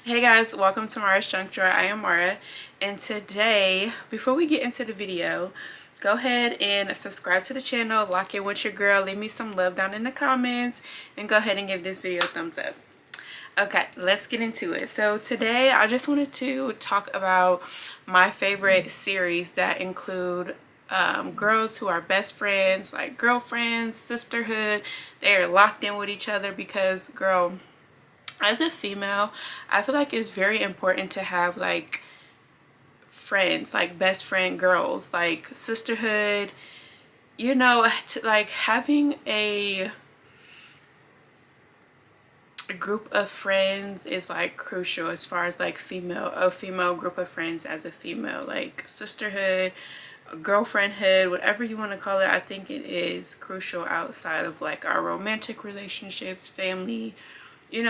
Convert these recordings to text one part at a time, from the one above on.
Hey guys, welcome to Mara's Junk Drawer. I am Mara, and today, before we get into the video, go ahead and subscribe to the channel, lock in with your girl, leave me some love down in the comments, and go ahead and give this video a thumbs up. Okay, let's get into it. So today I just wanted to talk about my favorite series that include girls who are best friends, like girlfriends, sisterhood. They are locked in with each other because, girl, as a female, I feel like it's very important to have like friends, like best friend girls, like sisterhood, like having a group of friends is like crucial as far as like a female group of friends as a female, like sisterhood, girlfriendhood, whatever you want to call it. I think it is crucial outside of like our romantic relationships, family,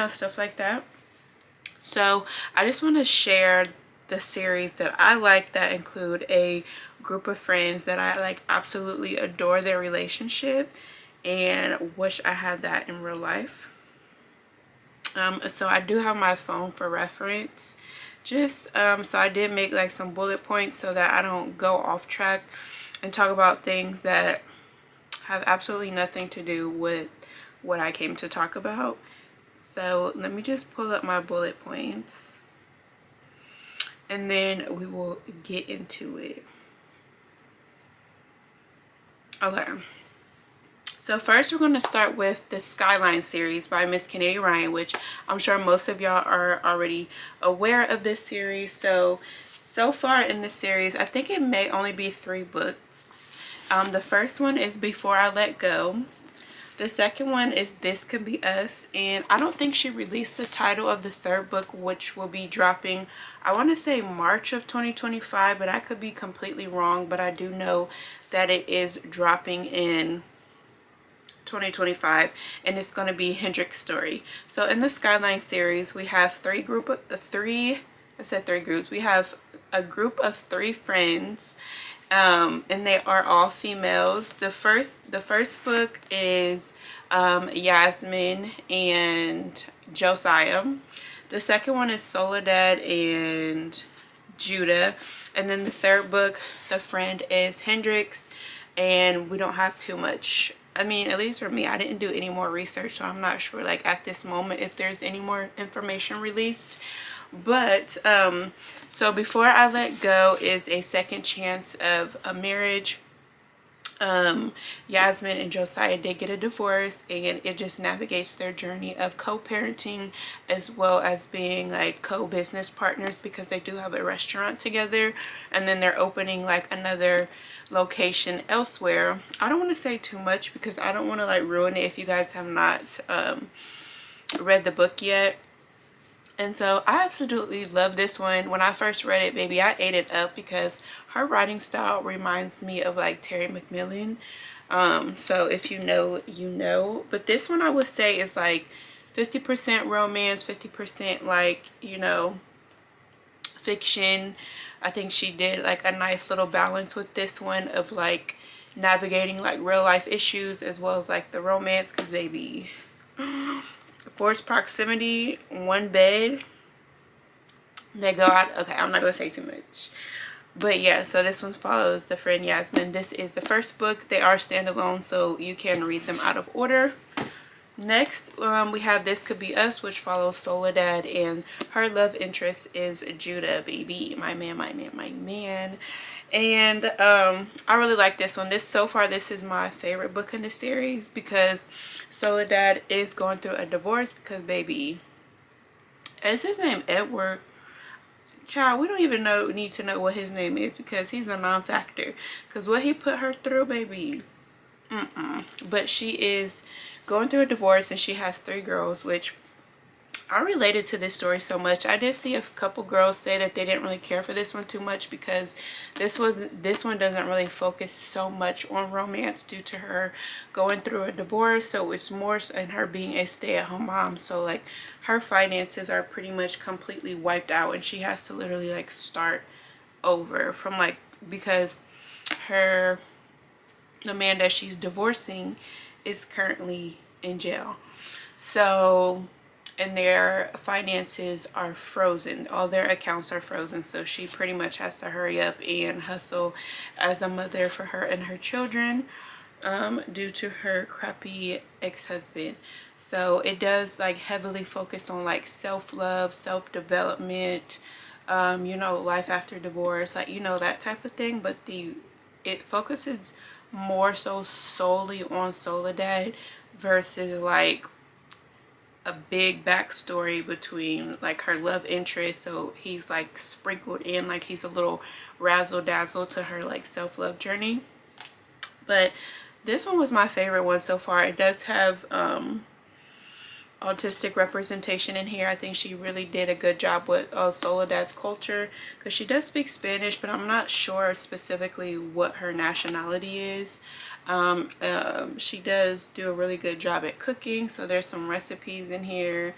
stuff like that. So I just want to share the series that I like that include a group of friends that I like absolutely adore their relationship and wish I had that in real life. So I do have my phone for reference. So I did make like some bullet points so that I don't go off track and talk about things that have absolutely nothing to do with what I came to talk about. So let me just pull up my bullet points and then we will get into it. Okay. So first we're going to start with the Skyline series by Miss Kennedy Ryan, which I'm sure most of y'all are already aware of this series. So far in this series, I think it may only be 3 books. The first one is Before I Let Go. The second one is This Could Be Us, and I don't think she released the title of the third book, which will be dropping, I want to say March of 2025, but I could be completely wrong. But I do know that it is dropping in 2025, and it's going to be Hendrix's story. So in the Skyline series, we have three groups. We have a group of 3 friends, and they are all females. The first book is Yasmin and Josiah. The second one is Soledad and Judah, and then the third book, the friend, is Hendrix. And we don't have too much, I mean, at least for me, I didn't do any more research, so I'm not sure like at this moment if there's any more information released. But so Before I Let Go is a second chance of a marriage. Yasmin and Josiah did get a divorce, and it just navigates their journey of co-parenting as well as being like co-business partners, because they do have a restaurant together, and then they're opening like another location elsewhere. I don't want to say too much because I don't want to like ruin it if you guys have not read the book yet. And so I absolutely love this one. When I first read it, baby, I ate it up because her writing style reminds me of like Terry McMillan. So if you know, you know. But this one I would say is like 50% romance, 50% like, fiction. I think she did like a nice little balance with this one of like navigating like real life issues as well as like the romance, because baby, forced proximity, one bed, they go out. Okay, I'm not gonna say too much, but yeah. So this one follows the friend Yasmin. This is the first book. They are standalone, so you can read them out of order. Next, we have This Could Be Us, which follows Soledad, and her love interest is Judah, baby, my man, my man, my man. And I really like this one. So far this is my favorite book in the series because Soledad is going through a divorce because, baby, is his name Edward? Child, we don't even need to know what his name is because he's a non-factor. Because what he put her through, baby, but she is going through a divorce, and she has 3 girls, which I related to this story so much. I did see a couple girls say that they didn't really care for this one too much because this one doesn't really focus so much on romance due to her going through a divorce. So it's more in her being a stay-at-home mom. So like her finances are pretty much completely wiped out, and she has to literally like start over from like, because the man that she's divorcing is currently in jail. So and their finances are frozen. All their accounts are frozen, so she pretty much has to hurry up and hustle as a mother for her and her children, due to her crappy ex-husband. So it does like heavily focus on like self-love, self-development, you know, life after divorce, like, you know, that type of thing. But it focuses more so solely on Soledad versus like a big backstory between like her love interest. So he's like sprinkled in, like he's a little razzle dazzle to her like self-love journey. But this one was my favorite one so far. It does have autistic representation in here. I think she really did a good job with Soledad's culture, because she does speak Spanish, but I'm not sure specifically what her nationality is. She does do a really good job at cooking, so there's some recipes in here.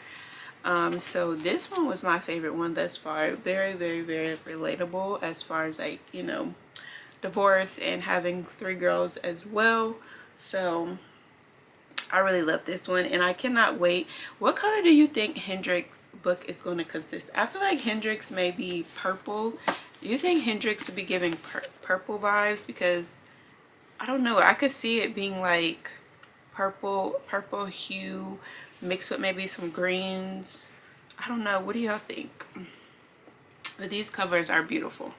So this one was my favorite one thus far. Very, very, very relatable as far as like, you know, divorce and having 3 girls as well. So I really love this one, and I cannot wait. What color do you think Hendrix' book is going to consist? I feel like Hendrix may be purple. Do you think Hendrix would be giving purple vibes? Because I don't know, I could see it being like purple hue mixed with maybe some greens. I don't know, what do y'all think? But these covers are beautiful.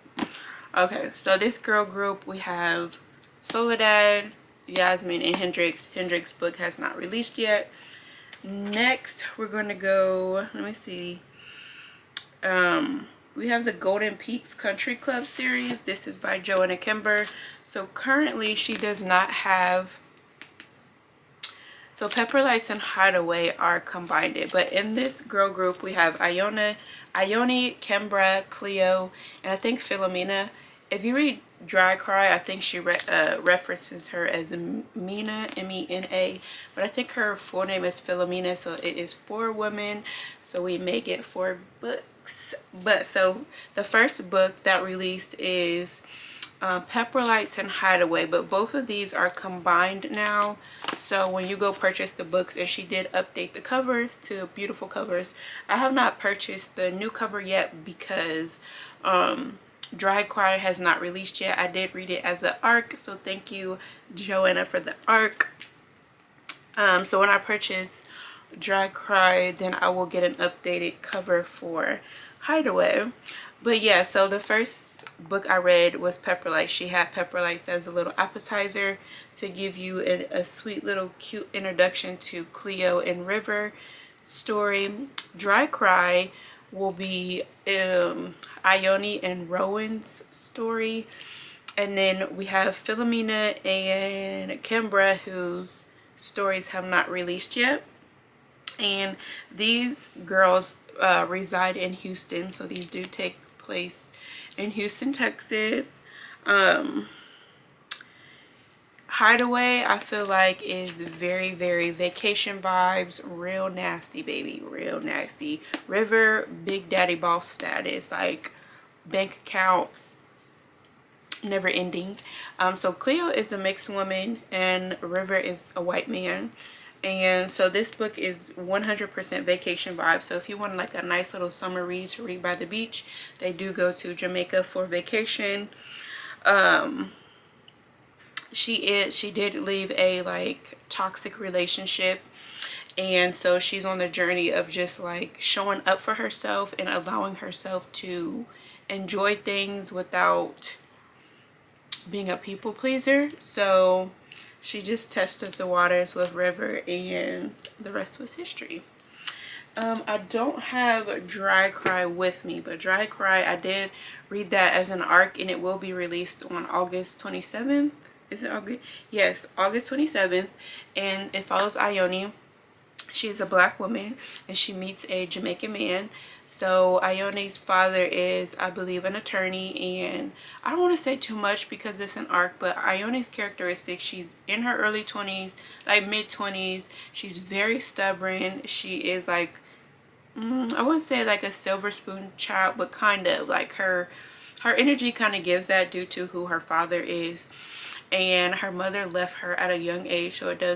Okay, so this girl group, we have Soledad, Yasmin, and Hendrix. Hendrix' book has not released yet. Next, we're going to go, let me see. We have the Golden Peaks Country Club series. This is by Joanna Kimber. So currently, she does not have... So Pepper Lights and Hideaway are combined. But in this girl group, we have Ione, Kimbra, Cleo, and I think Philomena. If you read Dry Cry, I think she references her as Mina, M-E-N-A. But I think her full name is Philomena, so it is 4 women. So we may get 4 books. But so the first book that released is Pepper Lights and Hideaway. But both of these are combined now. So when you go purchase the books, and she did update the covers to beautiful covers. I have not purchased the new cover yet because... Dry Cry has not released yet. I did read it as an ARC, so thank you, Joanna, for the ARC. So when I purchase Dry Cry, then I will get an updated cover for Hideaway. But yeah, so the first book I read was Pepper Lights. She had Pepper Lights as a little appetizer to give you a sweet little cute introduction to Cleo and River story. Dry Cry will be Ione and Rowan's story, and then we have Philomena and Kimbra, whose stories have not released yet. And these girls reside in Houston, so these do take place in Houston, Texas. Hideaway, I feel like, is very, very vacation vibes. Real nasty, baby. Real nasty. River, big daddy boss status. Like, bank account, never ending. So Cleo is a mixed woman, and River is a white man. And so this book is 100% vacation vibes. So if you want like a nice little summer read to read by the beach, they do go to Jamaica for vacation. She did leave a like toxic relationship, and so she's on the journey of just like showing up for herself and allowing herself to enjoy things without being a people pleaser. So she just tested the waters with River, and the rest was history. I don't have Dry Cry with me, but Dry Cry, I did read that as an ARC, and it will be released on August 27th. Is it August? Yes, August 27th. And it follows Ione. She is a black woman, and she meets a Jamaican man. So Ione's father is, I believe, an attorney, and I don't want to say too much because it's an ARC, but Ione's characteristics: she's in her early 20s, like mid 20s. She's very stubborn. She is like, I wouldn't say like a silver spoon child, but kind of like her energy kind of gives that due to who her father is. And her mother left her at a young age, so it does